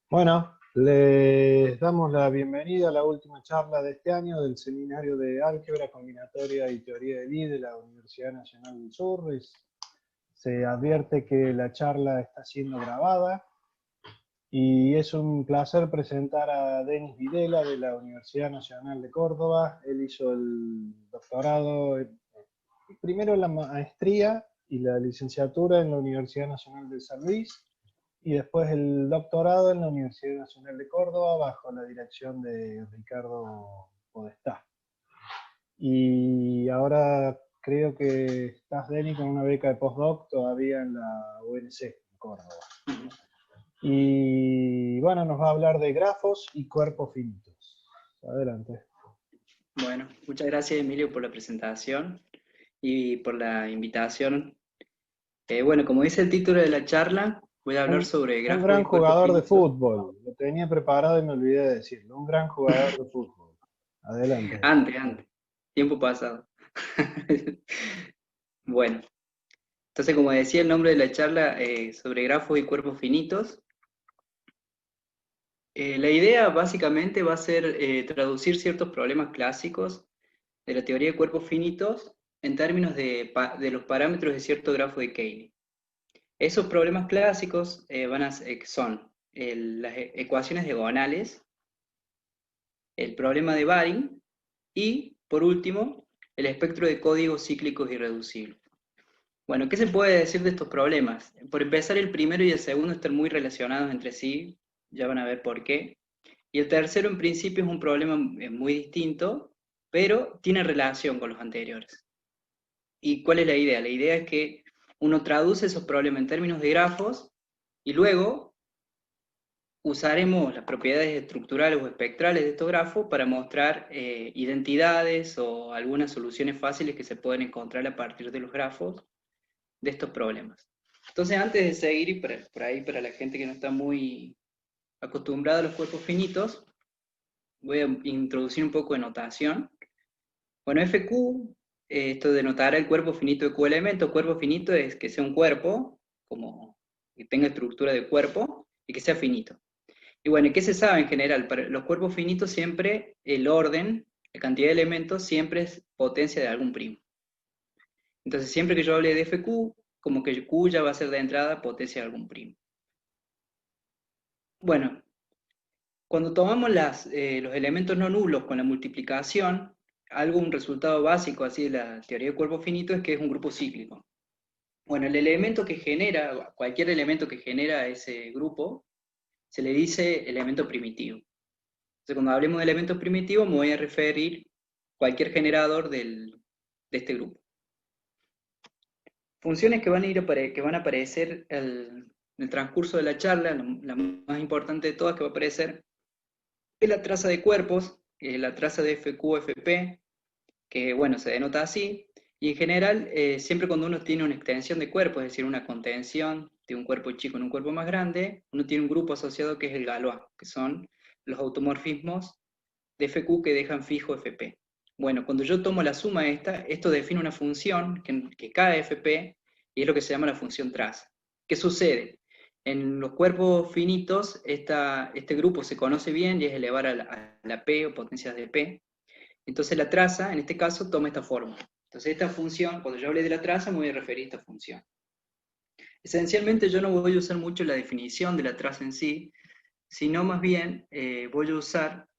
Bueno, les damos la bienvenida a la última charla de este año del Seminario de Álgebra Combinatoria y Teoría de Lie de la Universidad Nacional del Sur. Se advierte que la charla está siendo grabada y es un placer presentar a Denis Videla de la Universidad Nacional de Córdoba. Él hizo el doctorado, primero la maestría y la licenciatura en la Universidad Nacional de San Luis, y después el doctorado en la Universidad Nacional de Córdoba bajo la dirección de Ricardo Podestá. Y ahora creo que estás, Denny, con una beca de postdoc todavía en la UNC, en Córdoba. Y bueno, nos va a hablar de grafos y cuerpos finitos. Adelante. Bueno, muchas gracias Emilio por la presentación y por la invitación. Bueno, como dice el título de la charla, voy a hablar sobre Un grafos gran y cuerpos jugador de finitos. fútbol. Lo tenía preparado y me olvidé de decirlo. Un gran jugador de fútbol. Adelante. Antes, tiempo pasado. Bueno, entonces como decía el nombre de la charla, sobre grafos y cuerpos finitos, la idea básicamente va a ser traducir ciertos problemas clásicos de la teoría de cuerpos finitos en términos de los parámetros de cierto grafo de Cayley. Esos problemas clásicos son las ecuaciones diagonales, el problema de Baring y, por último, el espectro de códigos cíclicos irreducibles. Bueno, ¿qué se puede decir de estos problemas? Por empezar, el primero y el segundo están muy relacionados entre sí, ya van a ver por qué. Y el tercero, en principio, es un problema muy distinto, pero tiene relación con los anteriores. ¿Y cuál es la idea? La idea es que uno traduce esos problemas en términos de grafos y luego usaremos las propiedades estructurales o espectrales de estos grafos para mostrar identidades o algunas soluciones fáciles que se pueden encontrar a partir de los grafos de estos problemas. Entonces, antes de seguir, y por ahí para la gente que no está muy acostumbrada a los cuerpos finitos, voy a introducir un poco de notación. Bueno, FQ, esto denotará el cuerpo finito de Q-elemento. Cuerpo finito es que sea un cuerpo, como que tenga estructura de cuerpo, y que sea finito. Y bueno, ¿qué se sabe en general? Para los cuerpos finitos siempre el orden, la cantidad de elementos, siempre es potencia de algún primo. Entonces siempre que yo hable de FQ, como que Q ya va a ser de entrada potencia de algún primo. Bueno, cuando tomamos los elementos no nulos con la multiplicación, un resultado básico así de la teoría de cuerpos finitos es que es un grupo cíclico. Bueno, el elemento que genera, cualquier elemento que genera ese grupo, se le dice elemento primitivo. Entonces, cuando hablemos de elementos primitivos, me voy a referir a cualquier generador de este grupo. Funciones que van a aparecer en el transcurso de la charla, la más importante de todas que va a aparecer, es la traza de cuerpos, la traza de FQ-FP, que bueno, se denota así, y en general, siempre cuando uno tiene una extensión de cuerpo, es decir, una contención de un cuerpo chico en un cuerpo más grande, uno tiene un grupo asociado que es el Galois, que son los automorfismos de FQ que dejan fijo FP. Bueno, cuando yo tomo la suma de esto define una función que cae FP, y es lo que se llama la función traza. ¿Qué sucede? En los cuerpos finitos, este grupo se conoce bien y es elevar a la P o potencias de P. Entonces la traza, en este caso, toma esta forma. Entonces esta función, cuando yo hable de la traza, me voy a referir a esta función. Esencialmente yo no voy a usar mucho la definición de la traza en sí, sino más bien voy a usar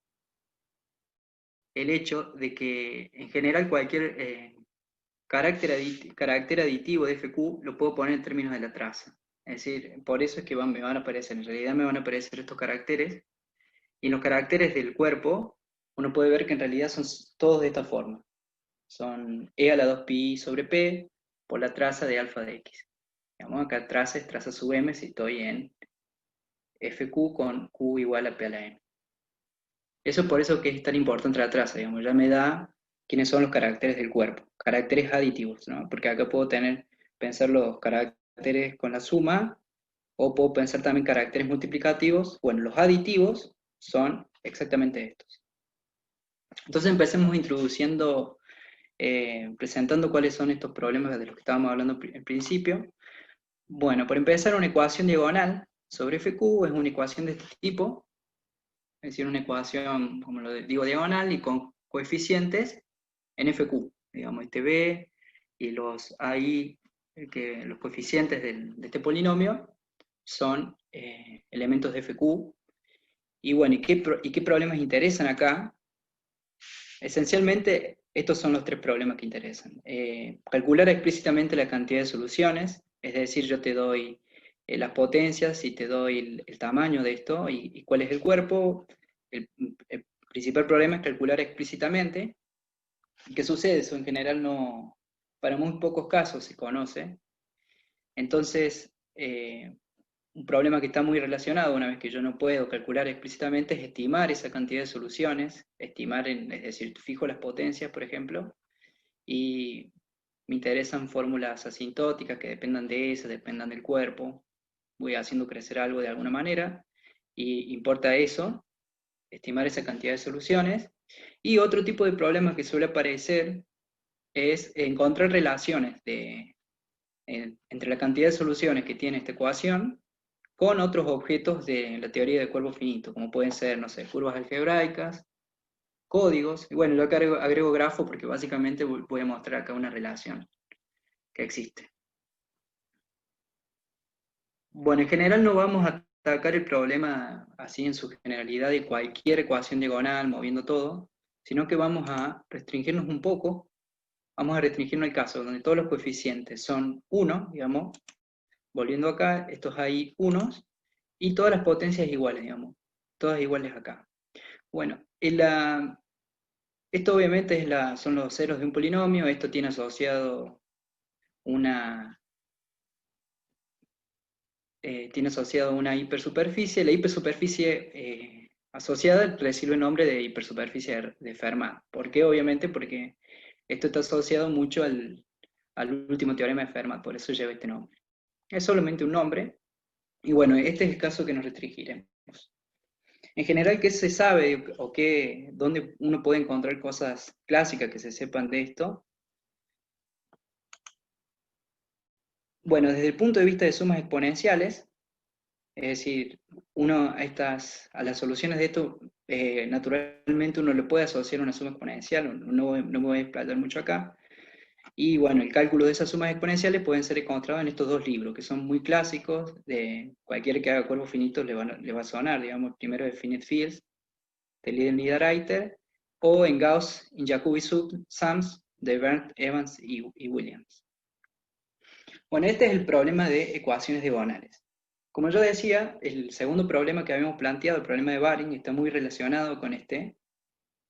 el hecho de que en general cualquier carácter aditivo de FQ lo puedo poner en términos de la traza. Es decir, por eso es que me van a aparecer, en realidad me van a aparecer estos caracteres, y en los caracteres del cuerpo uno puede ver que en realidad son todos de esta forma. Son e a la 2pi sobre p por la traza de alfa de x. Digamos, acá traza es traza sub m si estoy en FQ con Q igual a p a la m. Eso por eso que es tan importante la traza, digamos, ya me da quiénes son los caracteres del cuerpo, caracteres aditivos, ¿no? Porque acá puedo pensar los caracteres con la suma, o puedo pensar también caracteres multiplicativos. Bueno, los aditivos son exactamente estos. Entonces empecemos introduciendo, presentando cuáles son estos problemas de los que estábamos hablando al principio. Bueno, por empezar, una ecuación diagonal sobre FQ es una ecuación de este tipo, es decir, una ecuación, como lo digo, diagonal y con coeficientes en FQ, digamos, este B y los AI, los coeficientes de este polinomio son elementos de FQ. Y bueno, ¿y qué problemas interesan acá? Esencialmente, estos son los tres problemas que interesan. Calcular explícitamente la cantidad de soluciones, es decir, yo te doy las potencias y te doy el tamaño de esto y cuál es el cuerpo. El principal problema es calcular explícitamente. ¿Qué sucede? Eso en general no, para muy pocos casos se conoce. Entonces, un problema que está muy relacionado, una vez que yo no puedo calcular explícitamente, es estimar esa cantidad de soluciones, es decir, fijo las potencias, por ejemplo, y me interesan fórmulas asintóticas que dependan de eso, dependan del cuerpo, voy haciendo crecer algo de alguna manera, y importa eso, estimar esa cantidad de soluciones. Y otro tipo de problema que suele aparecer es encontrar relaciones entre la cantidad de soluciones que tiene esta ecuación con otros objetos de la teoría de cuerpo finito, como pueden ser, no sé, curvas algebraicas, códigos, y bueno, yo acá agrego grafo porque básicamente voy a mostrar acá una relación que existe. Bueno, en general no vamos a atacar el problema así en su generalidad de cualquier ecuación diagonal, moviendo todo, sino que vamos a restringirnos un poco, vamos a restringirnos al caso donde todos los coeficientes son 1, digamos, volviendo acá, estos hay unos, y todas las potencias iguales, digamos, todas iguales acá. Bueno, esto obviamente son los ceros de un polinomio, esto tiene asociado una hipersuperficie. La hipersuperficie asociada recibe el nombre de hipersuperficie de Fermat. ¿Por qué? Obviamente porque esto está asociado mucho al último teorema de Fermat, por eso lleva este nombre. Es solamente un nombre, y bueno, este es el caso que nos restringiremos. En general, ¿qué se sabe o dónde uno puede encontrar cosas clásicas que se sepan de esto? Bueno, desde el punto de vista de sumas exponenciales, es decir, a las soluciones de esto, naturalmente uno le puede asociar una suma exponencial, no me voy a explayar mucho acá, y bueno, el cálculo de esas sumas exponenciales pueden ser encontrados en estos dos libros, que son muy clásicos, de cualquiera que haga cuerpos finitos le va a sonar, digamos, primero de Finite Fields, de Niederreiter, o en Gauss in Jacobi Sums, de Bernd, Evans y Williams. Bueno, este es el problema de ecuaciones diagonales. Como yo decía, el segundo problema que habíamos planteado, el problema de Baring, está muy relacionado con este,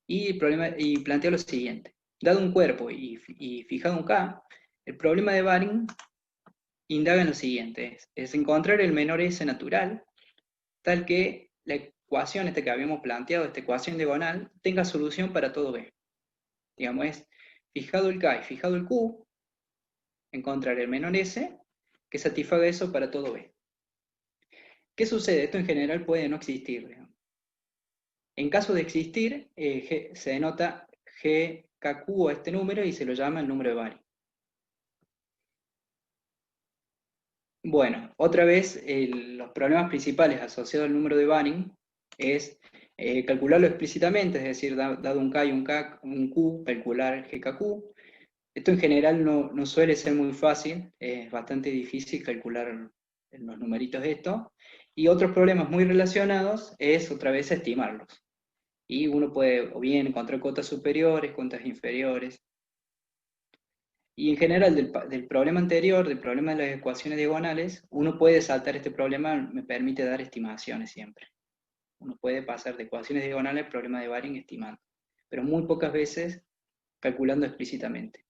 y plantea lo siguiente. Dado un cuerpo y fijado un K, el problema de Baring indaga en lo siguiente, es encontrar el menor S natural, tal que la ecuación esta que habíamos planteado, esta ecuación diagonal, tenga solución para todo B. Digamos, es fijado el K y fijado el Q, encontrar el menor S que satisfaga eso para todo B. ¿Qué sucede? Esto en general puede no existir. Digamos. En caso de existir, se denota GKQ a este número y se lo llama el número de Baring. Bueno, otra vez los problemas principales asociados al número de Baring es calcularlo explícitamente, es decir, dado un K y un Q, calcular GKQ. Esto en general no suele ser muy fácil, es bastante difícil calcular los numeritos de esto. Y otros problemas muy relacionados es otra vez estimarlos. Y uno puede o bien encontrar cotas superiores, cotas inferiores. Y en general del problema anterior, del problema de las ecuaciones diagonales, uno puede saltar este problema, me permite dar estimaciones siempre. Uno puede pasar de ecuaciones diagonales al problema de Baring estimando, pero muy pocas veces calculando explícitamente.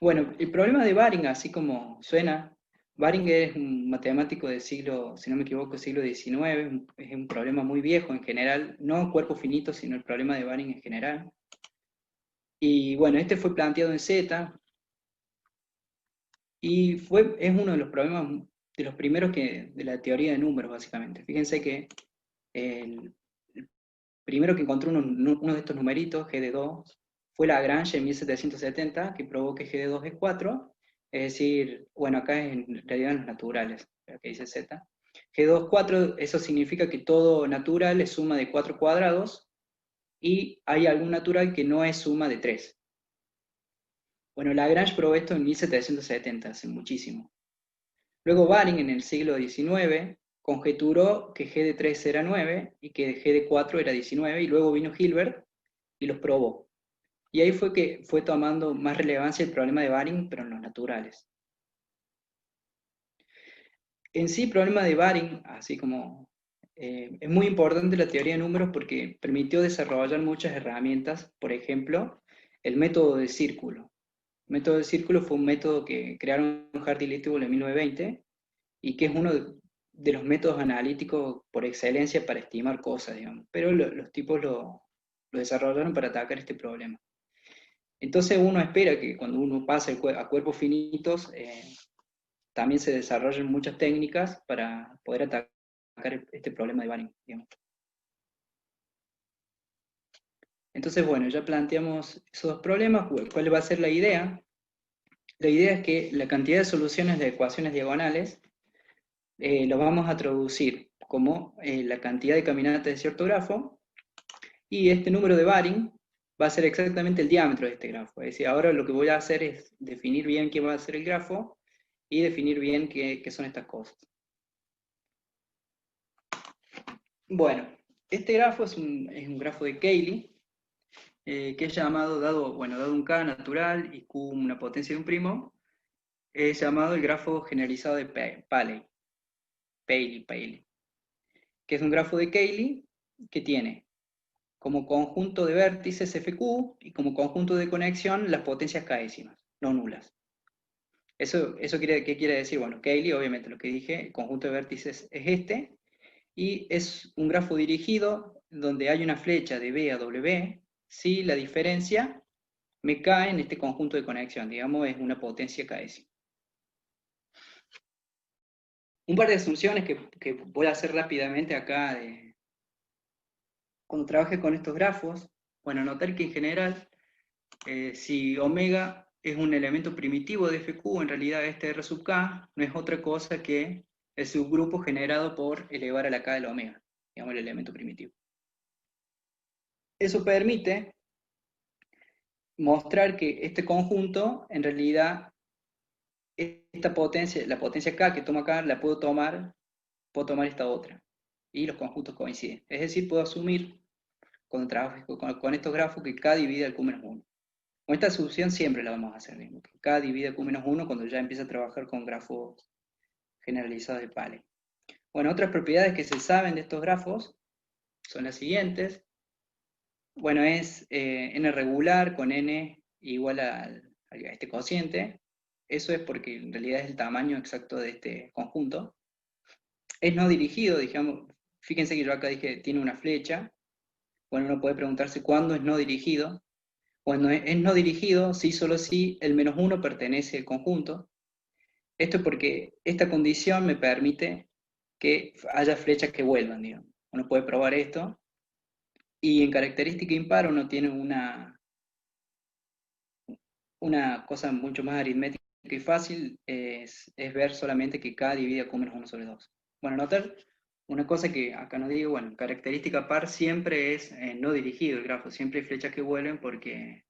Bueno, el problema de Baring, así como suena, Baring es un matemático del siglo, si no me equivoco, siglo XIX, es un problema muy viejo en general, no cuerpo finito, sino el problema de Baring en general. Y bueno, este fue planteado en Z, y es uno de los problemas, de los primeros de la teoría de números, básicamente. Fíjense que el primero que encontró uno de estos numeritos, G de 2, fue Lagrange en 1770, que probó que G de 2 es 4, es decir, bueno, acá es en realidad en los naturales. que dice Z. G2, 4, eso significa que todo natural es suma de 4 cuadrados, y hay algún natural que no es suma de 3. Bueno, Lagrange probó esto en 1770, hace muchísimo. Luego Baring, en el siglo XIX, conjeturó que G de 3 era 9 y que G de 4 era 19, y luego vino Hilbert y los probó. Y ahí fue que fue tomando más relevancia el problema de Baring, pero en los naturales. En sí, el problema de Baring, así como es muy importante la teoría de números porque permitió desarrollar muchas herramientas, por ejemplo, el método de círculo. El método de círculo fue un método que crearon Hardy y Littlewood en 1920 y que es uno de los métodos analíticos por excelencia para estimar cosas, digamos. Pero los tipos lo desarrollaron para atacar este problema. Entonces uno espera que cuando uno pase a cuerpos finitos, también se desarrollen muchas técnicas para poder atacar este problema de Baring, digamos. Entonces, bueno, ya planteamos esos dos problemas. ¿Cuál va a ser la idea? La idea es que la cantidad de soluciones de ecuaciones diagonales lo vamos a traducir como la cantidad de caminatas de cierto grafo, y este número de Baring va a ser exactamente el diámetro de este grafo. Es decir, ahora lo que voy a hacer es definir bien qué va a ser el grafo y definir bien qué son estas cosas. Bueno, este grafo es un grafo de Cayley, que es llamado, dado un K natural y Q una potencia de un primo, es llamado el grafo generalizado de Paley, que es un grafo de Cayley que tiene como conjunto de vértices FQ y como conjunto de conexión las potencias k'ésimas, no nulas. ¿Qué quiere decir? Bueno, Cayley, obviamente lo que dije, el conjunto de vértices es este, y es un grafo dirigido donde hay una flecha de B a W, si la diferencia me cae en este conjunto de conexión, digamos, es una potencia k'ésima. Un par de asunciones que voy a hacer rápidamente acá, cuando trabaje con estos grafos. Bueno, notar que en general, si omega es un elemento primitivo de FQ, en realidad este R sub K no es otra cosa que el subgrupo generado por elevar a la K de la omega, digamos el elemento primitivo. Eso permite mostrar que este conjunto, en realidad, esta potencia, la potencia K que toma acá, la puedo tomar esta otra. Y los conjuntos coinciden. Es decir, puedo asumir, cuando trabajo con estos grafos, que K divide al Q-1. Con esta asunción siempre la vamos a hacer, mismo, que K divide al Q-1 cuando ya empieza a trabajar con grafos generalizados de Paley. Bueno, otras propiedades que se saben de estos grafos son las siguientes. Bueno, es n regular con n igual a este cociente. Eso es porque en realidad es el tamaño exacto de este conjunto. Es no dirigido, digamos, fíjense que yo acá dije tiene una flecha. Bueno, uno puede preguntarse cuándo es no dirigido. Bueno, es no dirigido si solo si el -1 pertenece al conjunto. Esto es porque esta condición me permite que haya flechas que vuelvan, digamos. Uno puede probar esto. Y en característica impar uno tiene una cosa mucho más aritmética y fácil, es ver solamente que K divide a Q-1 sobre 2. Bueno, notar una cosa que acá no digo, bueno, característica par siempre es no dirigido el grafo, siempre hay flechas que vuelven porque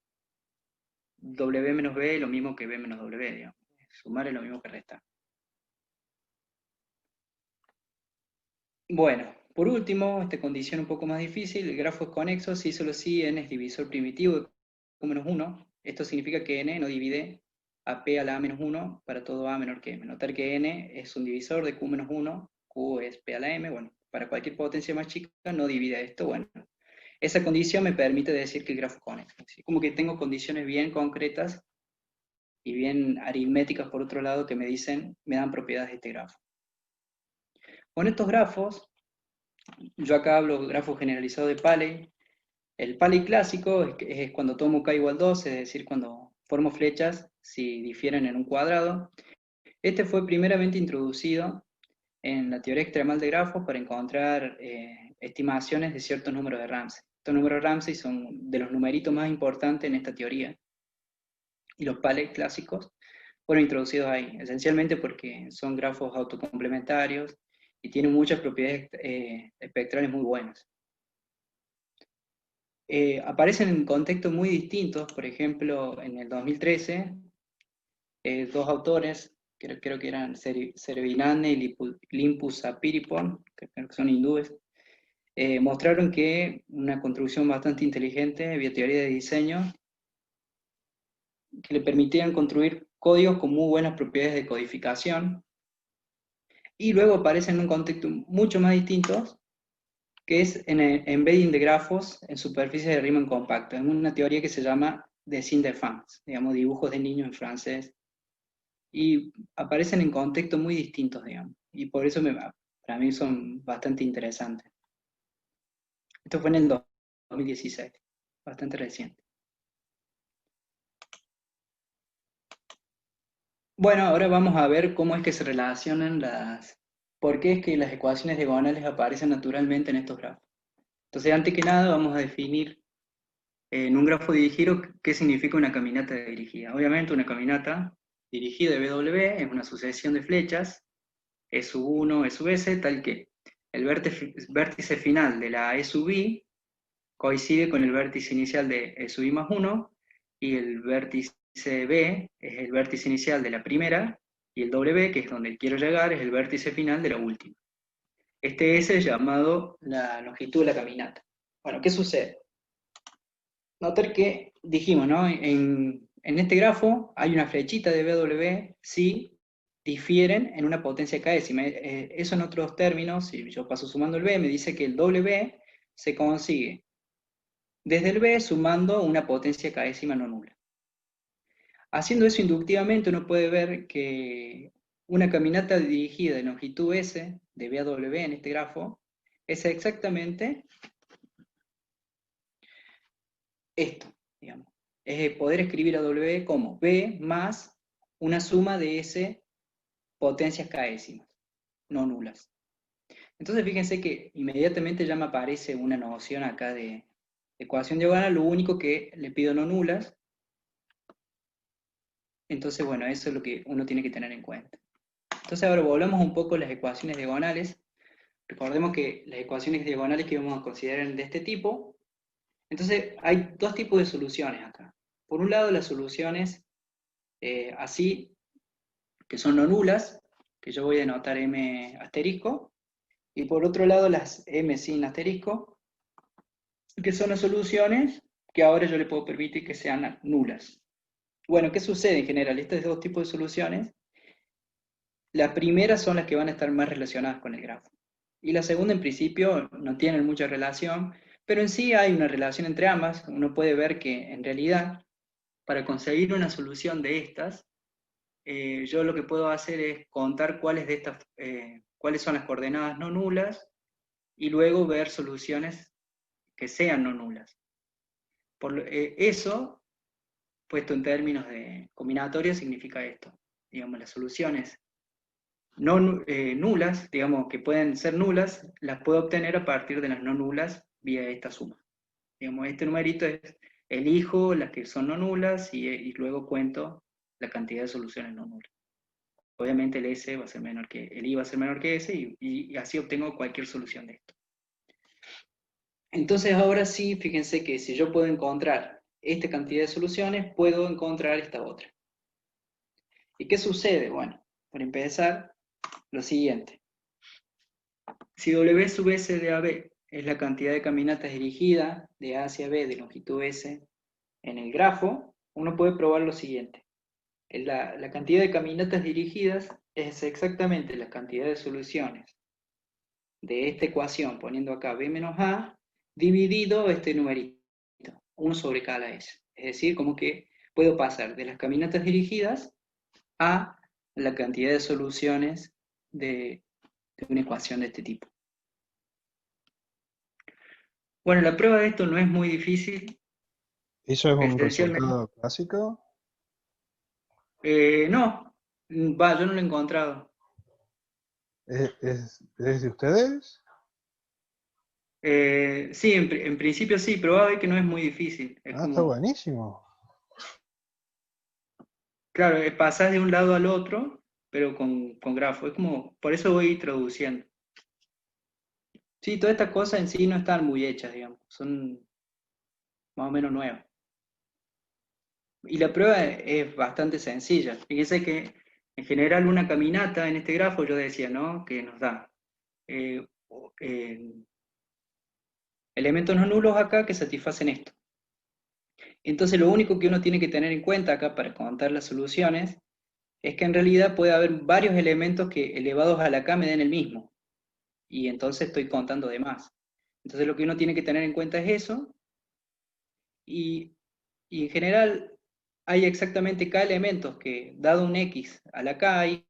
W menos B es lo mismo que B menos W, digamos. Sumar es lo mismo que restar. Bueno, por último, esta condición un poco más difícil, el grafo es conexo si solo si n es divisor primitivo de Q-1. Esto significa que n no divide a p a la a-1 para todo a menor que m. Notar que n es un divisor de Q-1, Q es p a la m, bueno, para cualquier potencia más chica no divide esto, bueno. Esa condición me permite decir que el grafo es conexo. ¿Sí? Como que tengo condiciones bien concretas y bien aritméticas por otro lado que me dan propiedades de este grafo. Con estos grafos, yo acá hablo de grafo generalizado de Paley. El Paley clásico es cuando tomo K igual 2, es decir, cuando formo flechas si difieren en un cuadrado. Este fue primeramente introducido en la teoría extremal de grafos para encontrar estimaciones de ciertos números de Ramsey. Estos números de Ramsey son de los numeritos más importantes en esta teoría. Y los Paley clásicos fueron introducidos ahí, esencialmente porque son grafos autocomplementarios y tienen muchas propiedades espectrales muy buenas. Aparecen en contextos muy distintos, por ejemplo, en el 2013, dos autores, creo que eran Servinane y Limpusapiripon, que creo que son hindúes, mostraron que una construcción bastante inteligente, vía teoría de diseño, que le permitían construir códigos con muy buenas propiedades de codificación, y luego aparecen en un contexto mucho más distinto, que es en el embedding de grafos en superficies de Riemann compacta, en una teoría que se llama dessin d'enfants, digamos, dibujos de niños en francés, y aparecen en contextos muy distintos, digamos, y por eso para mí son bastante interesantes. Esto fue en el 2016, bastante reciente. Bueno, ahora vamos a ver cómo es que se relacionan por qué es que las ecuaciones diagonales aparecen naturalmente en estos grafos. Entonces, antes que nada, vamos a definir en un grafo dirigido qué significa una caminata dirigida. Obviamente, una caminata dirigida de W es una sucesión de flechas, E sub 1, E sub S, tal que el vértice final de la E sub I coincide con el vértice inicial de E sub I más 1, y el vértice B es el vértice inicial de la primera, y el W, que es donde quiero llegar, es el vértice final de la última. Este S es llamado la longitud de la caminata. Bueno, ¿qué sucede? Notar que dijimos, ¿no? En este grafo hay una flechita de BW si difieren en una potencia késima. Eso en otros términos, si yo paso sumando el B, me dice que el W se consigue desde el B sumando una potencia késima no nula. Haciendo eso inductivamente uno puede ver que una caminata dirigida de longitud S, de B a W en este grafo, es exactamente esto, digamos. Es poder escribir a W como B más una suma de S potencias k'ésimas, no nulas. Entonces fíjense que inmediatamente ya me aparece una noción acá de ecuación diagonal, lo único que le pido no nulas. Entonces, bueno, eso es lo que uno tiene que tener en cuenta. Entonces ahora volvamos un poco a las ecuaciones diagonales. Recordemos que las ecuaciones diagonales que vamos a considerar de este tipo, entonces hay dos tipos de soluciones acá. Por un lado, las soluciones así, que son no nulas, que yo voy a anotar M asterisco, y por otro lado las M sin asterisco, que son las soluciones que ahora yo le puedo permitir que sean nulas. Bueno, ¿qué sucede en general? Estos dos tipos de soluciones, las primeras son las que van a estar más relacionadas con el grafo. Y la segunda, en principio, no tienen mucha relación, pero en sí hay una relación entre ambas. Uno puede ver que, en realidad, para conseguir una solución de estas, yo lo que puedo hacer es contar cuáles son las coordenadas no nulas, y luego ver soluciones que sean no nulas. Eso, puesto en términos de combinatoria, significa esto. Digamos, las soluciones no nulas, digamos, que pueden ser nulas, las puedo obtener a partir de las no nulas vía esta suma. Digamos, este numerito es, elijo las que son no nulas y luego cuento la cantidad de soluciones no nulas. Obviamente el S va a ser menor que, el I va a ser menor que S, y así obtengo cualquier solución de esto. Entonces ahora sí, fíjense que si yo puedo encontrar esta cantidad de soluciones, puedo encontrar esta otra. ¿Y qué sucede? Bueno, para empezar, lo siguiente. Si W sub S de AB es la cantidad de caminatas dirigidas de A hacia B de longitud S en el grafo, uno puede probar lo siguiente. La cantidad de caminatas dirigidas es exactamente la cantidad de soluciones de esta ecuación, poniendo acá B menos A, dividido este numerito, 1 sobre cada S. Es decir, como que puedo pasar de las caminatas dirigidas a la cantidad de soluciones de una ecuación de este tipo. Bueno, la prueba de esto no es muy difícil. ¿Eso es un Esencialmente, resultado clásico? no, yo no lo he encontrado. ¿Es de ustedes? Sí, en principio sí, pero va a ver que no es muy difícil. Es Ah, está como, buenísimo. Claro, pasas de un lado al otro, pero con grafo. Es como, por eso voy traduciendo. Sí, todas estas cosas en sí no están muy hechas, digamos. Son más o menos nuevas. Y la prueba es bastante sencilla. Fíjense que en general una caminata en este grafo, yo decía, ¿no? Que nos da eh, eh, elementos no nulos acá que satisfacen esto. Entonces lo único que uno tiene que tener en cuenta acá para contar las soluciones es que en realidad puede haber varios elementos que elevados a la K me den el mismo. Y entonces estoy contando de más. Entonces lo que uno tiene que tener en cuenta es eso. Y, y en general hay exactamente K elementos que, dado un X a la K, hay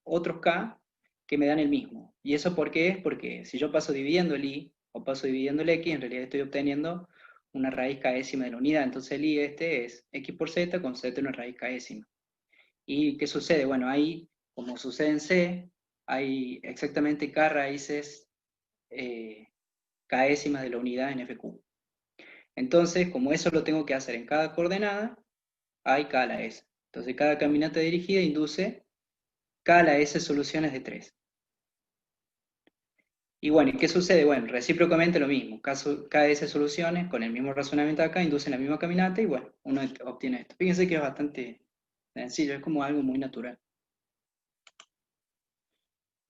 otros K que me dan el mismo. ¿Y eso por qué es? Porque si yo paso dividiendo el Y o paso dividiendo el X, en realidad estoy obteniendo una raíz késima de la unidad. Entonces el Y este es X por Z con Z una raíz késima. ¿Y qué sucede? Bueno, ahí, como sucede en C, hay exactamente K raíces késima de la unidad en FQ. Entonces, como eso lo tengo que hacer en cada coordenada, hay K a la S. Entonces, cada caminata dirigida induce K a la S soluciones de 3. Y bueno, ¿y qué sucede? Bueno, recíprocamente lo mismo. KS soluciones con el mismo razonamiento acá inducen la misma caminata y bueno, uno obtiene esto. Fíjense que es bastante sencillo, es como algo muy natural.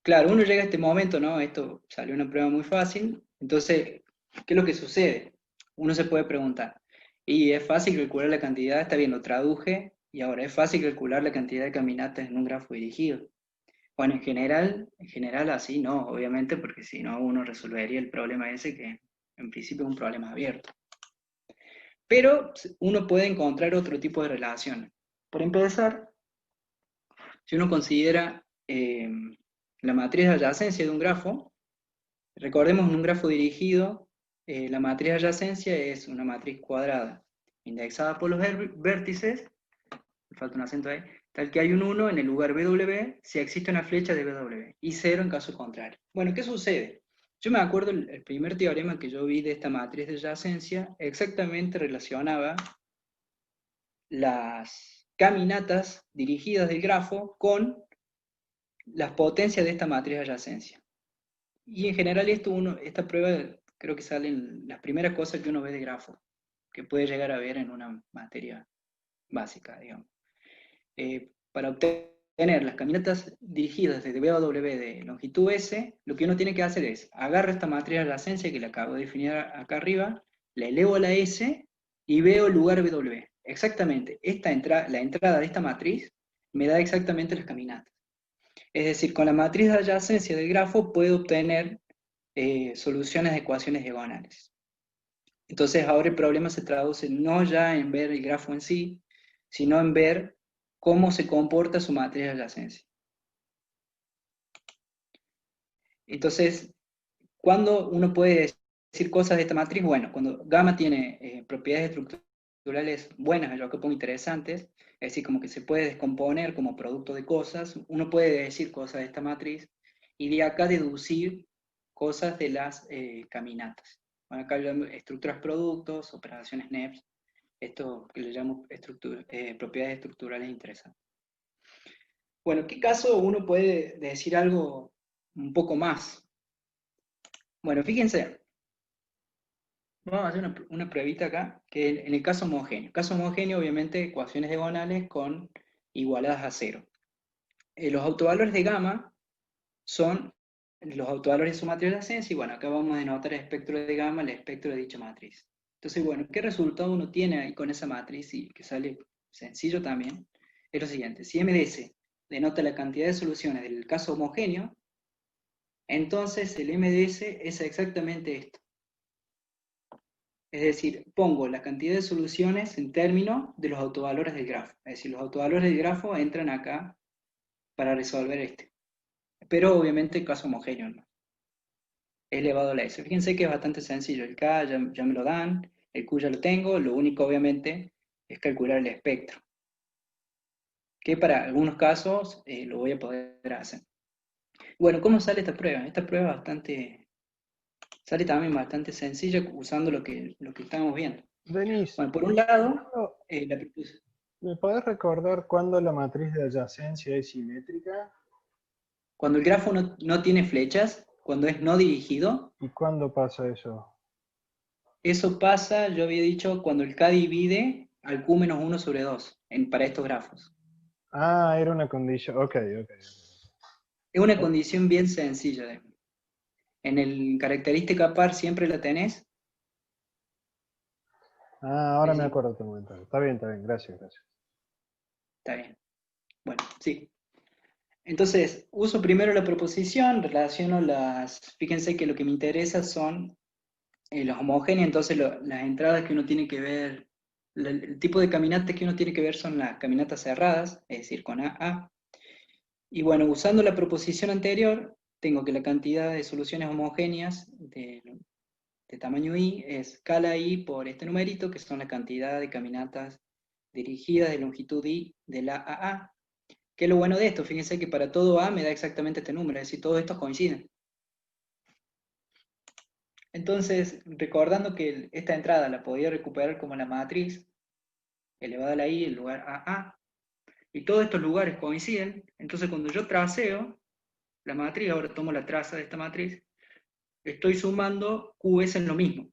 Claro, uno llega a este momento, ¿no? Esto salió una prueba muy fácil. Entonces, ¿qué es lo que sucede? Uno se puede preguntar, y es fácil calcular la cantidad, está bien, lo traduje, y ahora es fácil calcular la cantidad de caminatas en un grafo dirigido. Bueno, en general así no, obviamente, porque si no uno resolvería el problema ese que en principio es un problema abierto. Pero uno puede encontrar otro tipo de relaciones. Por empezar, si uno considera la matriz de adyacencia de un grafo, recordemos en un grafo dirigido, la matriz de adyacencia es una matriz cuadrada, indexada por los vértices, me falta un acento ahí, tal que hay un 1 en el lugar BW si existe una flecha de BW, y 0 en caso contrario. Bueno, ¿qué sucede? Yo me acuerdo el primer teorema que yo vi de esta matriz de adyacencia, exactamente relacionaba las caminatas dirigidas del grafo con las potencias de esta matriz de adyacencia. Y en general esta prueba creo que salen las primeras cosas que uno ve de grafo, que puede llegar a ver en una materia básica, digamos. Para obtener las caminatas dirigidas desde B a W de longitud S, lo que uno tiene que hacer es agarrar esta matriz de adyacencia que la acabo de definir acá arriba, la elevo a la S y veo el lugar W. Exactamente, la entrada de esta matriz me da exactamente las caminatas. Es decir, con la matriz de adyacencia del grafo puedo obtener soluciones de ecuaciones diagonales. Entonces ahora el problema se traduce no ya en ver el grafo en sí, sino en ver cómo se comporta su matriz de adyacencia. Entonces, ¿cuándo uno puede decir cosas de esta matriz? Bueno, cuando gamma tiene propiedades estructurales buenas, yo acá pongo interesantes, es decir, como que se puede descomponer como producto de cosas, uno puede decir cosas de esta matriz y de acá deducir cosas de las caminatas. Bueno, acá hablamos de estructuras productos, operaciones NEPS, esto que le llamo propiedades estructurales interesantes. Bueno, ¿en qué caso uno puede decir algo un poco más? Bueno, fíjense, vamos a hacer una pruebita acá, que en el caso homogéneo. Caso homogéneo, obviamente, ecuaciones diagonales con igualadas a cero. Los autovalores de gamma son los autovalores de su matriz de adyacencia, y bueno, acá vamos a denotar el espectro de gamma, el espectro de dicha matriz. Entonces, bueno, ¿qué resultado uno tiene ahí con esa matriz? Y que sale sencillo también, es lo siguiente. Si MDS denota la cantidad de soluciones del caso homogéneo, entonces el MDS es exactamente esto. Es decir, pongo la cantidad de soluciones en términos de los autovalores del grafo. Es decir, los autovalores del grafo entran acá para resolver este. Pero obviamente caso homogéneo, ¿no? Es elevado a la S. Fíjense que es bastante sencillo. El K ya me lo dan, el Q ya lo tengo, lo único obviamente es calcular el espectro. Que para algunos casos lo voy a poder hacer. Bueno, ¿cómo sale esta prueba? Esta prueba sale también bastante sencilla usando lo que estamos viendo. Denis, Bueno, por un lado, primero, la propuse. ¿Me podés recordar cuándo la matriz de adyacencia es simétrica Cuando el grafo no tiene flechas, cuando es no dirigido, y cuándo pasa eso? eso pasa, yo había dicho, cuando el K divide al Q menos 1 sobre 2 para estos grafos. Ah, era una condición. Ok, ok. Es una Ok. condición bien sencilla. En el característica par siempre la tenés. Ah, Es ahora me decir, acuerdo tu comentario. Está bien, gracias, gracias. está bien. Bueno, sí. Entonces, uso primero la proposición, relaciono fíjense que lo que me interesa son las homogéneas, entonces las entradas que uno tiene que ver, el tipo de caminatas que uno tiene que ver son las caminatas cerradas, es decir, con AA. Y bueno, usando la proposición anterior, tengo que la cantidad de soluciones homogéneas de tamaño I es escala I por este numerito, que son la cantidad de caminatas dirigidas de longitud I de la AA. ¿Qué es lo bueno de esto? Fíjense que para todo A me da exactamente este número, es decir, todos estos coinciden. Entonces, recordando que esta entrada la podía recuperar como la matriz elevada a la I, el lugar AA, y todos estos lugares coinciden, entonces cuando yo traceo la matriz, ahora tomo la traza de esta matriz, estoy sumando QS en lo mismo,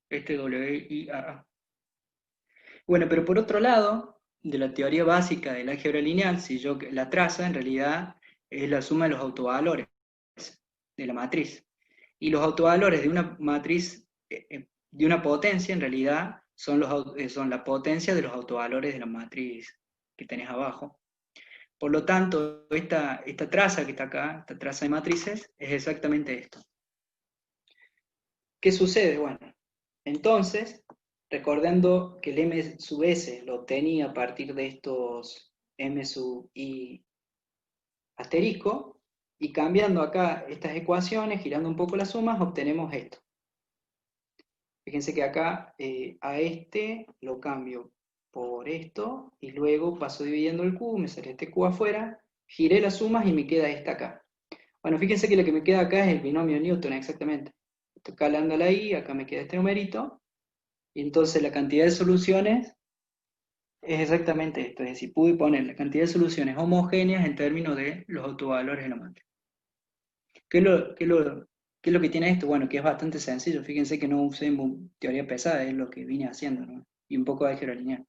este WIAA. Bueno, pero por otro lado, de la teoría básica del álgebra lineal, si yo la traza, en realidad es la suma de los autovalores de la matriz. Y los autovalores de una matriz, de una potencia, en realidad son la potencia de los autovalores de la matriz que tenés abajo. Por lo tanto, esta traza que está acá, esta traza de matrices, es exactamente esto. ¿Qué sucede? Bueno, entonces, recordando que el m sub s lo obtenía a partir de estos m sub i asterisco, y cambiando acá estas ecuaciones, girando un poco las sumas, obtenemos esto. Fíjense que acá a este lo cambio por esto, y luego paso dividiendo el Q, me sale este Q afuera, giré las sumas y me queda esta acá. Bueno, fíjense que lo que me queda acá es el binomio Newton, exactamente. Estoy calándola ahí, acá me queda este numerito, y entonces la cantidad de soluciones es exactamente esto, es decir, pude poner la cantidad de soluciones homogéneas en términos de los autovalores de la matriz. ¿Qué es lo que tiene esto? Bueno, que es bastante sencillo, fíjense que no usé teoría pesada, es lo que vine haciendo, ¿no? Y un poco de álgebra lineal.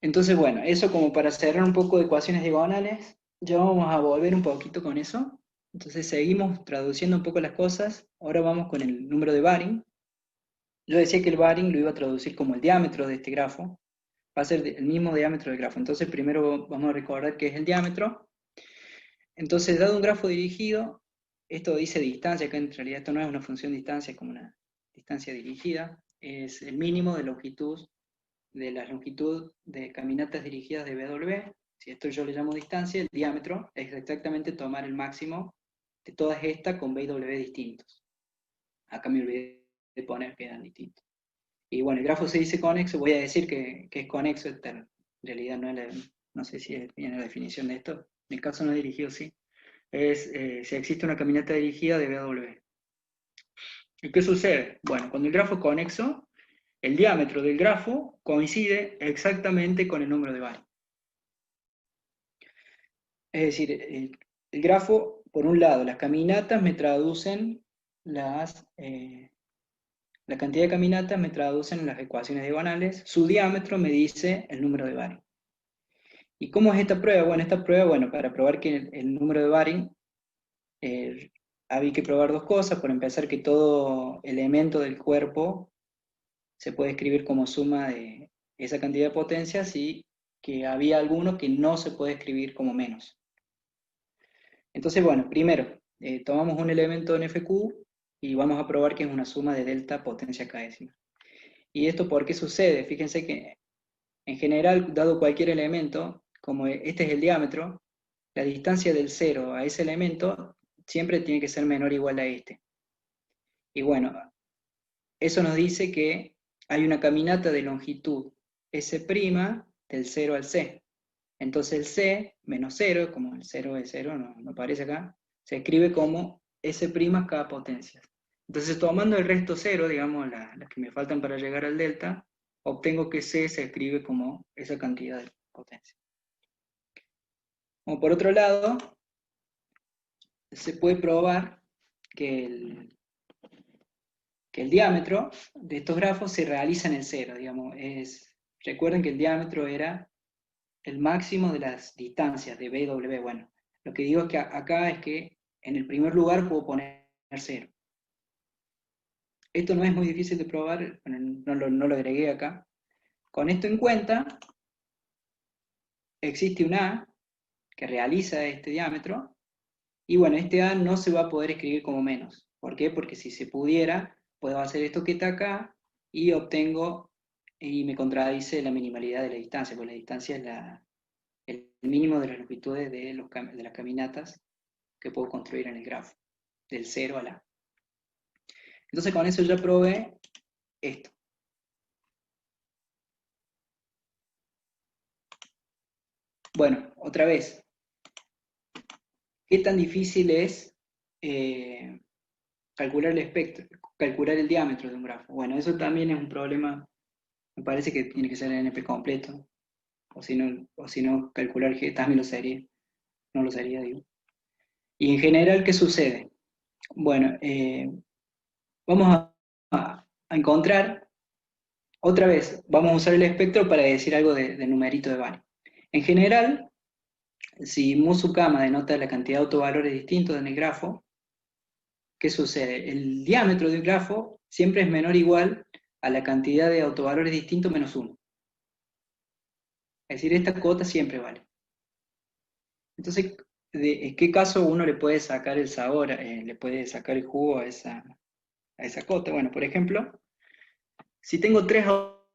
Entonces, bueno, eso como para cerrar un poco de ecuaciones diagonales, ya vamos a volver un poquito con eso. Entonces seguimos traduciendo un poco las cosas, ahora vamos con el número de Baring. Yo decía que el Baring lo iba a traducir como el diámetro de este grafo, va a ser el mismo diámetro del grafo. Entonces primero vamos a recordar qué es el diámetro. Entonces, dado un grafo dirigido, esto dice distancia, que en realidad esto no es una función de distancia, es como una distancia dirigida, es el mínimo de la longitud de caminatas dirigidas de W. Si esto yo le llamo distancia, el diámetro es exactamente tomar el máximo de todas estas con B y W distintos. Acá me olvidé de poner que eran distintos. Y bueno, el grafo se dice conexo, voy a decir que es conexo, en realidad no sé si viene la definición de esto, en el caso no dirigido sí, es si existe una caminata dirigida de BW. ¿Y qué sucede? Bueno, cuando el grafo es conexo, el diámetro del grafo coincide exactamente con el número de Baring. Es decir, el grafo, por un lado, las caminatas me traducen la cantidad de caminatas me traducen las ecuaciones diagonales, su diámetro me dice el número de Baring. ¿Y cómo es esta prueba? Bueno, esta prueba, bueno, para probar que el número de Baring, había que probar dos cosas. Por empezar, que todo elemento del cuerpo se puede escribir como suma de esa cantidad de potencias y que había alguno que no se puede escribir como menos. Entonces, bueno, primero, tomamos un elemento en FQ y vamos a probar que es una suma de delta potencia k décima. ¿Y esto por qué sucede? Fíjense que en general, dado cualquier elemento, como este es el diámetro, la distancia del cero a ese elemento siempre tiene que ser menor o igual a este. Y bueno, eso nos dice que hay una caminata de longitud S' del 0 al C. Entonces el C menos 0, como el 0 es 0, no aparece acá, se escribe como S' cada potencia. Entonces tomando el resto 0, digamos, las que me faltan para llegar al delta, obtengo que C se escribe como esa cantidad de potencia. Como por otro lado, se puede probar que el diámetro de estos grafos se realiza en el cero, digamos. Recuerden que el diámetro era el máximo de las distancias de BW. Bueno, lo que digo es que acá es que en el primer lugar puedo poner cero. Esto no es muy difícil de probar, bueno, no lo agregué acá. Con esto en cuenta, existe un A que realiza este diámetro, y bueno, este A no se va a poder escribir como menos. ¿Por qué? Porque si se pudiera, puedo hacer esto que está acá, y obtengo, y me contradice la minimalidad de la distancia, porque la distancia es el mínimo de las longitudes de las caminatas que puedo construir en el grafo, del 0 al A. Entonces con eso ya probé esto. Bueno, otra vez, ¿qué tan difícil es calcular el espectro, calcular el diámetro de un grafo? Bueno, eso también es un problema, me parece que tiene que ser el NP completo, o si no calcular G también lo sería, no lo sería, digo. Y en general, ¿qué sucede? Bueno, vamos a encontrar, otra vez, vamos a usar el espectro para decir algo de numerito de Baring. En general, si Mu-Sukama denota la cantidad de autovalores distintos en el grafo, ¿qué sucede? El diámetro del grafo siempre es menor o igual a la cantidad de autovalores distintos menos 1. Es decir, esta cota siempre vale. Entonces, ¿en qué caso uno le puede sacar el sabor, le puede sacar el jugo a esa cota? Bueno, por ejemplo, si tengo 3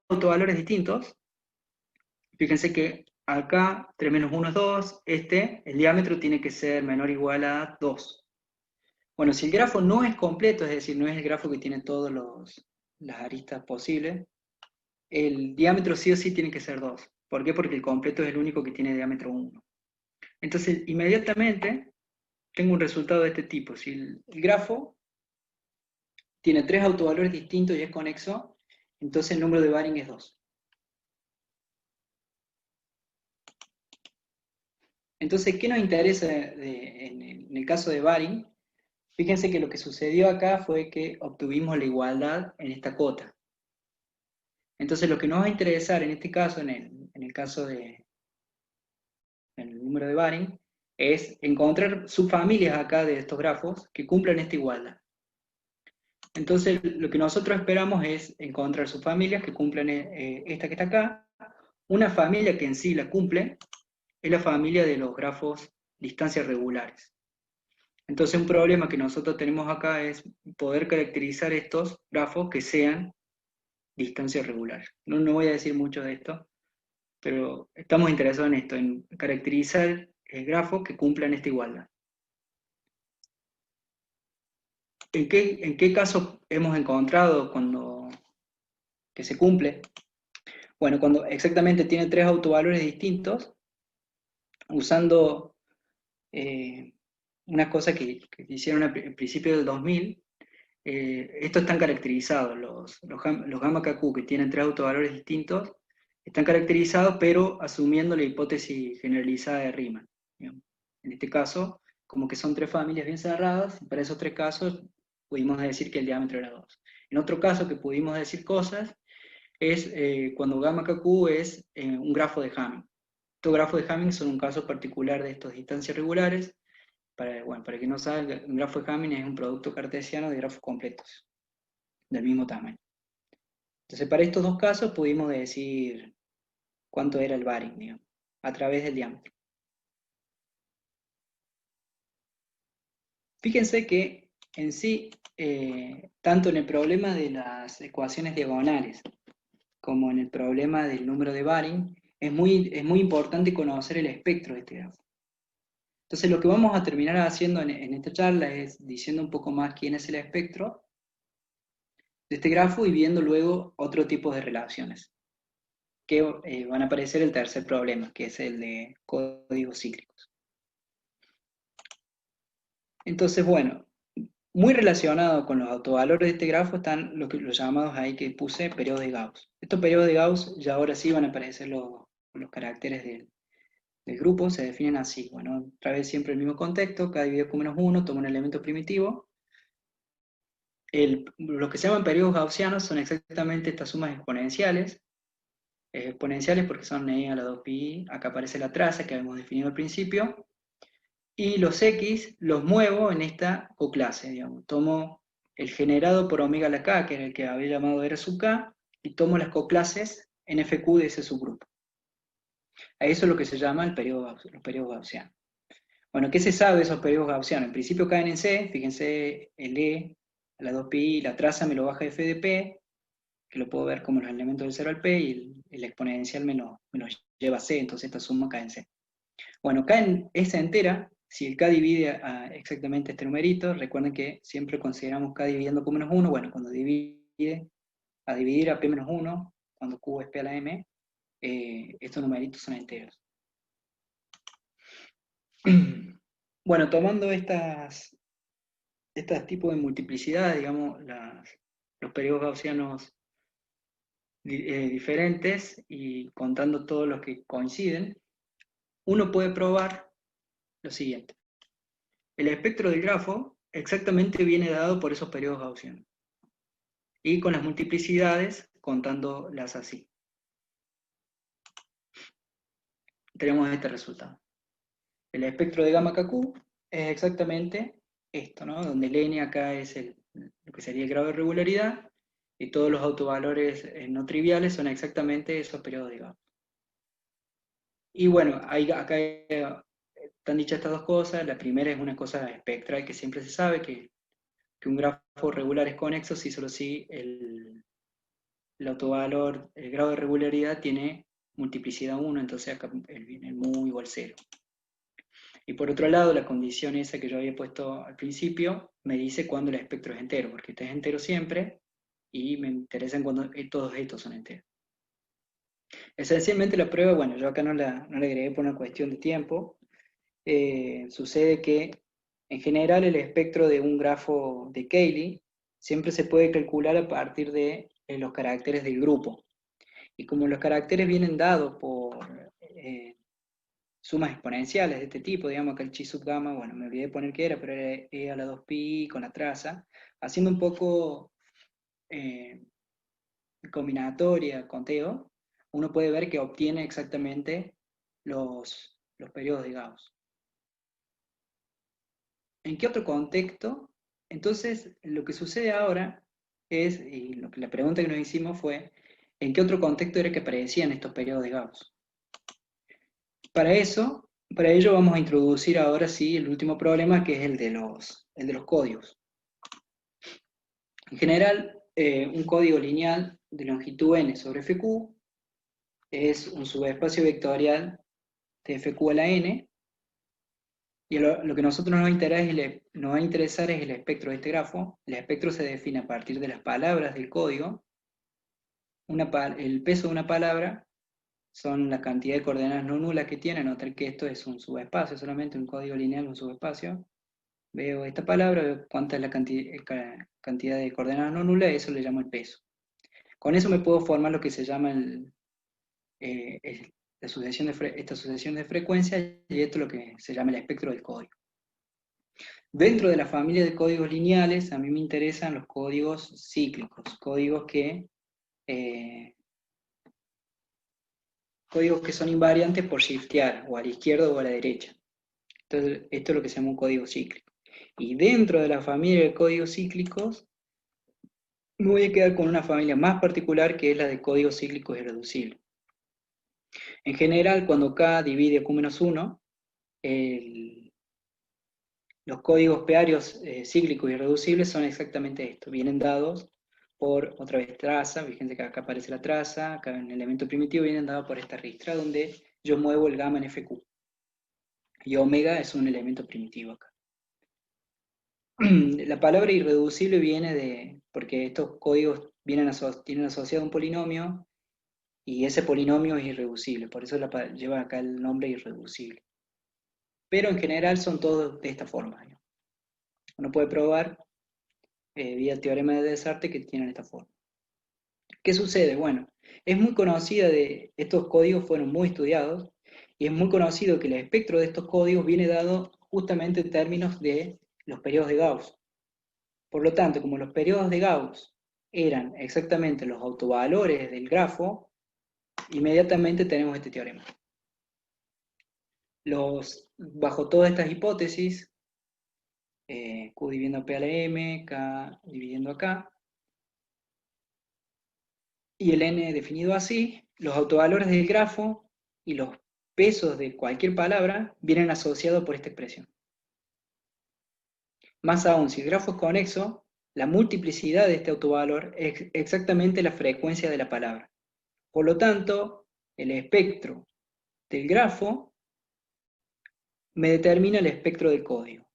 autovalores distintos, fíjense que acá 3 menos 1 es 2, el diámetro tiene que ser menor o igual a 2. Bueno, si el grafo no es completo, es decir, no es el grafo que tiene todas las aristas posibles, el diámetro sí o sí tiene que ser 2. ¿Por qué? Porque el completo es el único que tiene diámetro 1. Entonces, inmediatamente tengo un resultado de este tipo. Si el grafo tiene 3 autovalores distintos y es conexo, entonces el número de Baring es 2. Entonces, ¿qué nos interesa en el caso de Baring? Fíjense que lo que sucedió acá fue que obtuvimos la igualdad en esta cota. Entonces, lo que nos va a interesar en este caso, en el caso del número de Baring, es encontrar subfamilias acá de estos grafos que cumplan esta igualdad. Entonces, lo que nosotros esperamos es encontrar subfamilias que cumplan esta que está acá. Una familia que en sí la cumple es la familia de los grafos distancias regulares. Entonces, un problema que nosotros tenemos acá es poder caracterizar estos grafos que sean distancias regulares. No voy a decir mucho de esto, pero estamos interesados en esto, en caracterizar grafos que cumplan esta igualdad. ¿En qué caso hemos encontrado que se cumple? Bueno, cuando exactamente tiene 3 autovalores distintos, usando una cosa que hicieron al principio del 2000, estos están caracterizados, los gamma KQ que tienen 3 autovalores distintos, están caracterizados pero asumiendo la hipótesis generalizada de Riemann. Digamos. En este caso, como que son 3 familias bien cerradas, y para esos 3 casos pudimos decir que el diámetro era 2. En otro caso que pudimos decir cosas, es cuando gamma KQ es un grafo de Hamming. Estos grafos de Hamming son un caso particular de estas distancias regulares. Para que no sabe, un grafo de Hamming es un producto cartesiano de grafos completos, del mismo tamaño. Entonces, para estos dos casos pudimos decir cuánto era el Baring, digamos, a través del diámetro. Fíjense que en sí, tanto en el problema de las ecuaciones diagonales como en el problema del número de Baring, es muy importante conocer el espectro de este grafo. Entonces lo que vamos a terminar haciendo en esta charla es diciendo un poco más quién es el espectro de este grafo y viendo luego otro tipo de relaciones que van a aparecer el tercer problema, que es el de códigos cíclicos. Entonces, bueno, Muy relacionado con los autovalores de este grafo están los llamados ahí que puse periodos de Gauss. Estos periodos de Gauss ya ahora sí van a aparecer los caracteres del grupo, se definen así. Bueno, otra vez siempre el mismo contexto, cada dividido con -1 toma un elemento primitivo. Los que se llaman periodos gaussianos son exactamente estas sumas exponenciales. Exponenciales porque son e a la 2pi, acá aparece la traza que habíamos definido al principio. Y los x los muevo en esta coclase, digamos. Tomo el generado por omega a la k, que era el que había llamado R sub k, y tomo las coclases en FQ de ese subgrupo. A eso es lo que se llama los periodos gaussianos. Bueno, ¿qué se sabe de esos periodos gaussianos? En principio caen en C, fíjense, el E a la 2pi, la traza me lo baja de f de p, que lo puedo ver como los elementos del 0 al p, y el exponencial me lo lleva a C, entonces esta suma cae en C. Bueno, acá en esa entera, si el k divide exactamente este numerito, recuerden que siempre consideramos k dividiendo q menos 1, bueno, cuando divide a dividir a p menos 1, cuando q es p a la m, estos numeritos son enteros. Bueno, tomando estos tipos de multiplicidad, digamos, los periodos gaussianos diferentes y contando todos los que coinciden, uno puede probar lo siguiente. El espectro del grafo exactamente viene dado por esos periodos gaussianos. Y con las multiplicidades, contándolas así. Tenemos este resultado. El espectro de gamma KQ es exactamente esto, ¿no? Donde el n acá es lo que sería el grado de regularidad, y todos los autovalores no triviales son exactamente esos periodos de Gauss. Y bueno, acá están dichas estas dos cosas. La primera es una cosa espectral que siempre se sabe, que un grafo regular es conexo si solo si el autovalor, el grado de regularidad tiene multiplicidad 1, entonces acá viene el mu igual 0. Y por otro lado, la condición esa que yo había puesto al principio me dice cuando el espectro es entero, porque este es entero siempre, y me interesa cuando todos estos son enteros. Esencialmente la prueba, bueno, yo acá no la agregué por una cuestión de tiempo. Sucede que en general el espectro de un grafo de Cayley siempre se puede calcular a partir de los caracteres del grupo. Y como los caracteres vienen dados por sumas exponenciales de este tipo, digamos que el chi sub gamma, bueno, me olvidé de poner qué era, pero era e a la 2pi con la traza, haciendo un poco combinatoria, conteo, uno puede ver que obtiene exactamente los periodos de Gauss. ¿En qué otro contexto? Entonces, lo que sucede ahora es, y la pregunta que nos hicimos fue, ¿en qué otro contexto era que aparecían estos periodos de Gauss? Para ello vamos a introducir ahora sí el último problema, que es el de los códigos. En general, un código lineal de longitud n sobre fq es un subespacio vectorial de fq a la n, y lo que a nosotros nos va a interesar es el espectro de este grafo. El espectro se define a partir de las palabras del código. El peso de una palabra son la cantidad de coordenadas no nulas que tiene. Notar que esto es un subespacio, solamente un código lineal, un subespacio. Veo esta palabra, veo cuánta es la cantidad de coordenadas no nulas, y eso le llamo el peso. Con eso me puedo formar lo que se llama esta sucesión de frecuencias, y esto es lo que se llama el espectro del código. Dentro de la familia de códigos lineales, a mí me interesan los códigos cíclicos, códigos que son invariantes por shiftear, o a la izquierda o a la derecha. Entonces, esto es lo que se llama un código cíclico. Y dentro de la familia de códigos cíclicos, me voy a quedar con una familia más particular, que es la de códigos cíclicos irreducibles. En general, cuando K divide a Q-1, los códigos pearios cíclicos irreducibles son exactamente esto. Vienen dados por, otra vez, traza. Fíjense que acá aparece la traza, acá en el elemento primitivo vienen dados por esta ristra, donde yo muevo el gamma en FQ. Y omega es un elemento primitivo acá. La palabra irreducible viene porque estos códigos tienen asociado un polinomio, y ese polinomio es irreducible, por eso lleva acá el nombre irreducible. Pero en general son todos de esta forma. Uno puede probar vía teorema de Desartes, que tienen esta forma. ¿Qué sucede? Bueno, es muy conocida estos códigos fueron muy estudiados, y es muy conocido que el espectro de estos códigos viene dado justamente en términos de los periodos de Gauss. Por lo tanto, como los periodos de Gauss eran exactamente los autovalores del grafo, inmediatamente tenemos este teorema. Bajo todas estas hipótesis, Q dividiendo P a la M, K dividiendo acá, y el N definido así, los autovalores del grafo y los pesos de cualquier palabra vienen asociados por esta expresión. Más aún, si el grafo es conexo, la multiplicidad de este autovalor es exactamente la frecuencia de la palabra. Por lo tanto, el espectro del grafo me determina el espectro del código.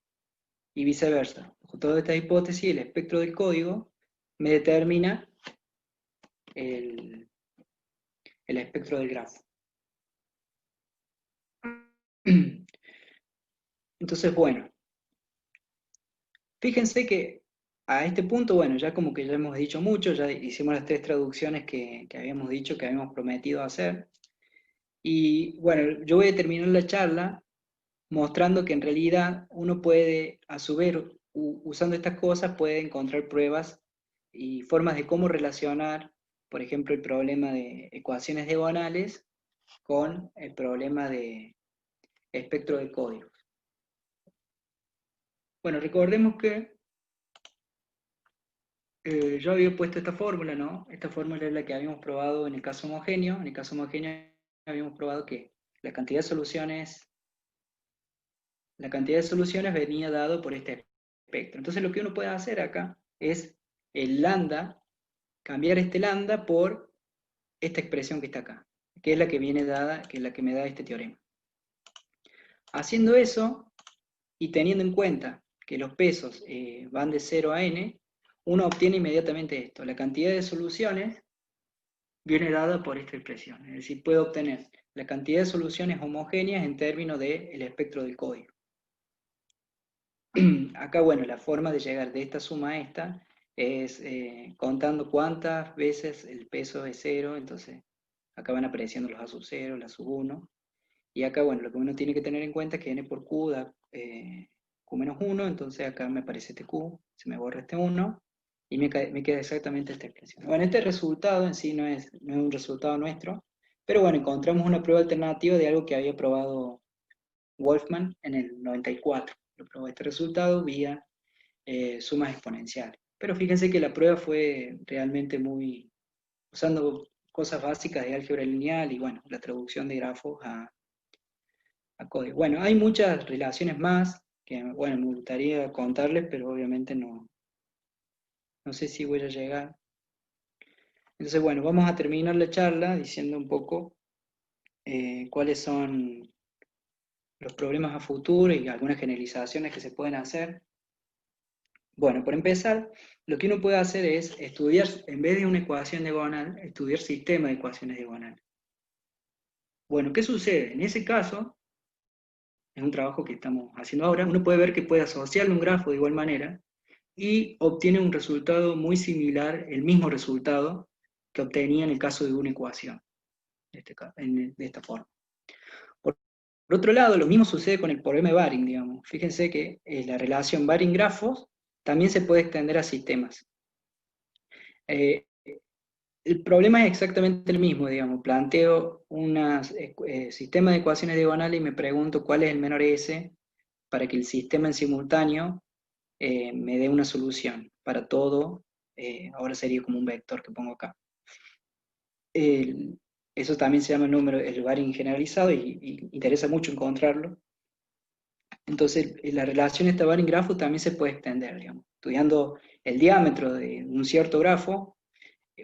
Y viceversa. Con toda esta hipótesis, el espectro del código me determina el espectro del grafo. Entonces, bueno, fíjense que a este punto, bueno, ya como que ya hemos dicho mucho, ya hicimos las 3 traducciones que habíamos dicho, que habíamos prometido hacer. Y bueno, yo voy a terminar la charla mostrando que en realidad uno puede, a su vez, usando estas cosas, puede encontrar pruebas y formas de cómo relacionar, por ejemplo, el problema de ecuaciones diagonales con el problema de espectro de códigos. Bueno, recordemos que yo había puesto esta fórmula, ¿no? Esta fórmula es la que habíamos probado en el caso homogéneo. En el caso homogéneo habíamos probado que la cantidad de soluciones venía dado por este espectro. Entonces lo que uno puede hacer acá es el lambda, cambiar este lambda por esta expresión que está acá, que es la que viene dada, que es la que me da este teorema. Haciendo eso, y teniendo en cuenta que los pesos van de 0 a n, uno obtiene inmediatamente esto. La cantidad de soluciones viene dada por esta expresión. Es decir, puedo obtener la cantidad de soluciones homogéneas en términos del espectro del código. Acá, bueno, la forma de llegar de esta suma a esta es contando cuántas veces el peso es 0, entonces acá van apareciendo los A sub 0, la sub 1, y acá, bueno, lo que uno tiene que tener en cuenta es que n por q da q menos 1, entonces acá me aparece este q, se me borra este 1, y me queda exactamente esta expresión. Bueno, este resultado en sí no es un resultado nuestro, pero bueno, encontramos una prueba alternativa de algo que había probado Wolfman en el 94. Lo probó este resultado vía sumas exponenciales. Pero fíjense que la prueba fue realmente muy, usando cosas básicas de álgebra lineal y bueno, la traducción de grafos a código. Bueno, hay muchas relaciones más que bueno, me gustaría contarles, pero obviamente no sé si voy a llegar. Entonces, bueno, vamos a terminar la charla diciendo un poco cuáles son los problemas a futuro y algunas generalizaciones que se pueden hacer. Bueno, por empezar, lo que uno puede hacer es estudiar, en vez de una ecuación diagonal, estudiar sistema de ecuaciones diagonales. Bueno, ¿qué sucede? En ese caso, es un trabajo que estamos haciendo ahora, uno puede ver que puede asociarle un grafo de igual manera y obtiene un resultado muy similar, el mismo resultado que obtenía en el caso de una ecuación, de esta forma. Por otro lado, lo mismo sucede con el problema de Baring, digamos. Fíjense que la relación Baring-grafos también se puede extender a sistemas. El problema es exactamente el mismo, digamos. Planteo un sistema de ecuaciones diagonales y me pregunto cuál es el menor S para que el sistema en simultáneo me dé una solución para todo. Ahora sería como un vector que pongo acá. Eso también se llama el Baring generalizado y interesa mucho encontrarlo. Entonces, la relación esta Baring-grafo también se puede extender, digamos. Estudiando el diámetro de un cierto grafo,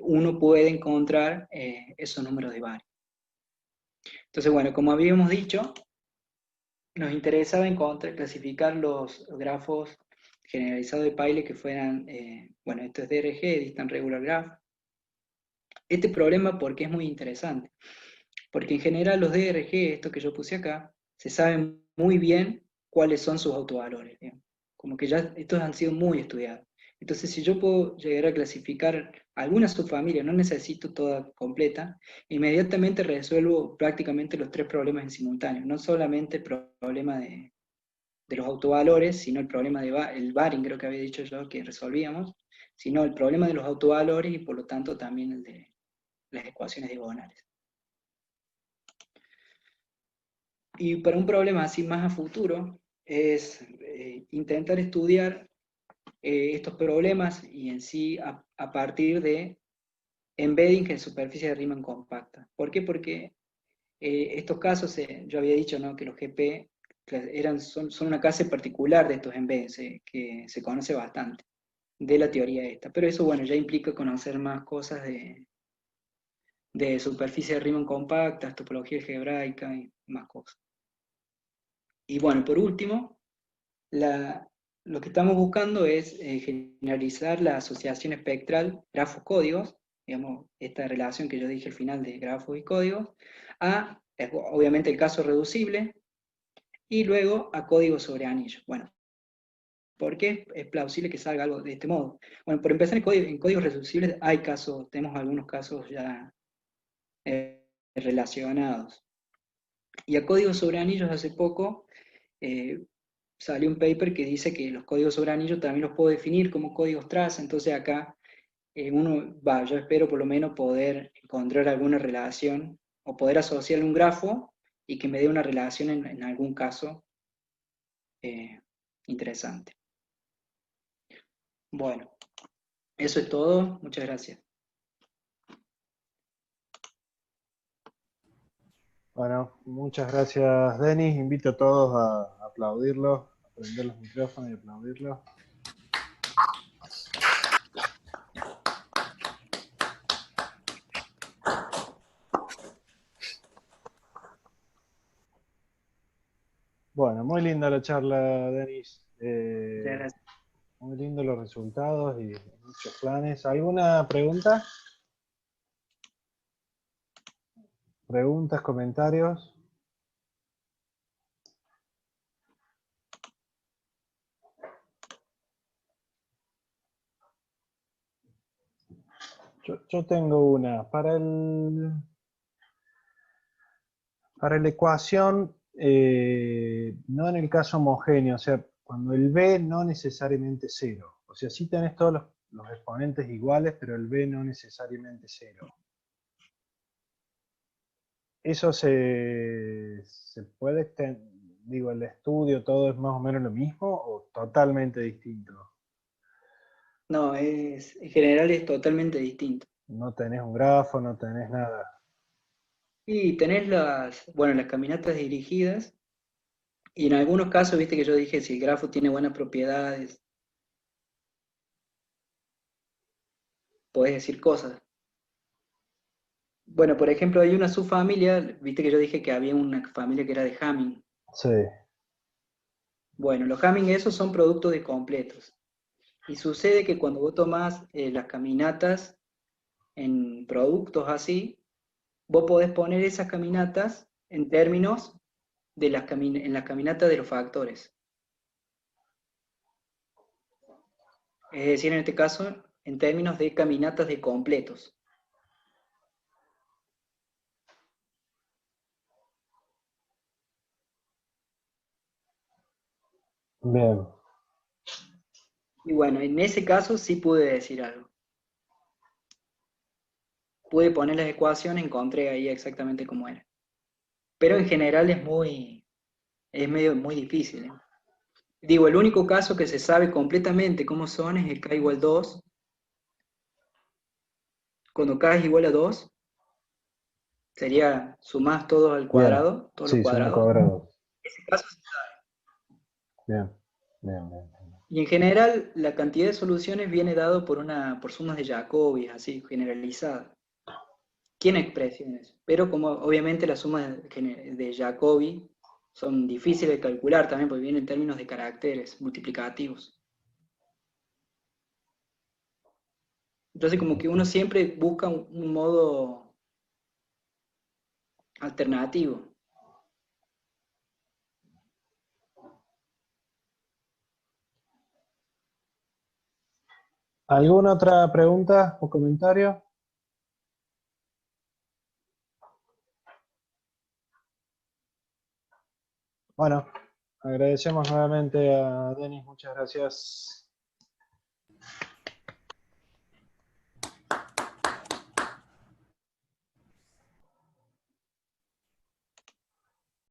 uno puede encontrar esos números de Baring. Entonces, bueno, como habíamos dicho, nos interesaba clasificar los grafos generalizados de Paille que fueran, bueno, esto es DRG, Distant Regular Graph. Este problema, ¿por qué es muy interesante? Porque en general los DRG, esto que yo puse acá, se saben muy bien cuáles son sus autovalores. Digamos. Como que ya estos han sido muy estudiados. Entonces, si yo puedo llegar a clasificar alguna subfamilia, no necesito toda completa, inmediatamente resuelvo prácticamente los tres problemas en simultáneo. No solamente el problema de los autovalores, sino el problema el Baring, creo que había dicho yo que resolvíamos, sino el problema de los autovalores y por lo tanto también el de las ecuaciones diagonales. Y para un problema así más a futuro, es intentar estudiar estos problemas y en sí a partir de embedding en superficie de Riemann compacta. ¿Por qué? Porque estos casos, yo había dicho, ¿no?, que los GP son una clase particular de estos embeddings, que se conoce bastante de la teoría esta. Pero eso, bueno, ya implica conocer más cosas de superficie de Riemann compacta, topología algebraica y más cosas. Y bueno, por último, lo que estamos buscando es generalizar la asociación espectral grafos-códigos, digamos, esta relación que yo dije al final de grafos y códigos, a, obviamente, el caso reducible, y luego a códigos sobre anillos. Bueno, ¿por qué es plausible que salga algo de este modo? Bueno, por empezar, en códigos reducibles hay casos, tenemos algunos casos ya relacionados. Y a códigos sobre anillos hace poco eh, salió un paper que dice que los códigos sobre anillos también los puedo definir como códigos traza, entonces acá yo espero por lo menos poder encontrar alguna relación o poder asociar un grafo y que me dé una relación en algún caso interesante. Bueno, eso es todo, muchas gracias. Bueno, muchas gracias, Denis. Invito a todos a aplaudirlo, a prender los micrófonos y aplaudirlo. Bueno, muy linda la charla, Denis. Muchas gracias. Muy lindos los resultados y muchos planes. ¿Alguna pregunta? ¿Preguntas, comentarios? Yo tengo una. Para la ecuación, no en el caso homogéneo, o sea, cuando el b no necesariamente cero. O sea, sí tenés todos los exponentes iguales, pero el b no necesariamente cero. Eso se puede extender, digo, el estudio, todo es más o menos lo mismo o totalmente distinto. No, en general es totalmente distinto. No tenés un grafo, no tenés nada. Y tenés bueno, las caminatas dirigidas, y en algunos casos, viste que yo dije, si el grafo tiene buenas propiedades, podés decir cosas. Bueno, por ejemplo, hay una subfamilia, viste que yo dije que había una familia que era de Hamming. Sí, Bueno, los Hamming esos son productos de completos. Y sucede que cuando vos tomás las caminatas en productos así, vos podés poner esas caminatas en términos de en las caminatas de los factores. Es decir, en este caso, en términos de caminatas de completos. bien. Y bueno, en ese caso sí pude decir algo. Pude poner las ecuaciones, encontré ahí exactamente cómo era. Pero en general es medio muy difícil, ¿eh? Digo, el único caso que se sabe completamente cómo son es el k igual 2. Cuando k es igual a 2, sería sumás todo al Bien. cuadrado, todos los Sí, suma cuadrados. cuadrados. Ese caso, Bien, bien, bien. y en general, la cantidad de soluciones viene dado por sumas de Jacobi, así, generalizadas. Tiene expresiones, pero como obviamente las sumas de Jacobi son difíciles de calcular también, porque vienen en términos de caracteres multiplicativos. Entonces, como que uno siempre busca un modo alternativo. ¿Alguna otra pregunta o comentario? Bueno, agradecemos nuevamente a Denis, muchas gracias.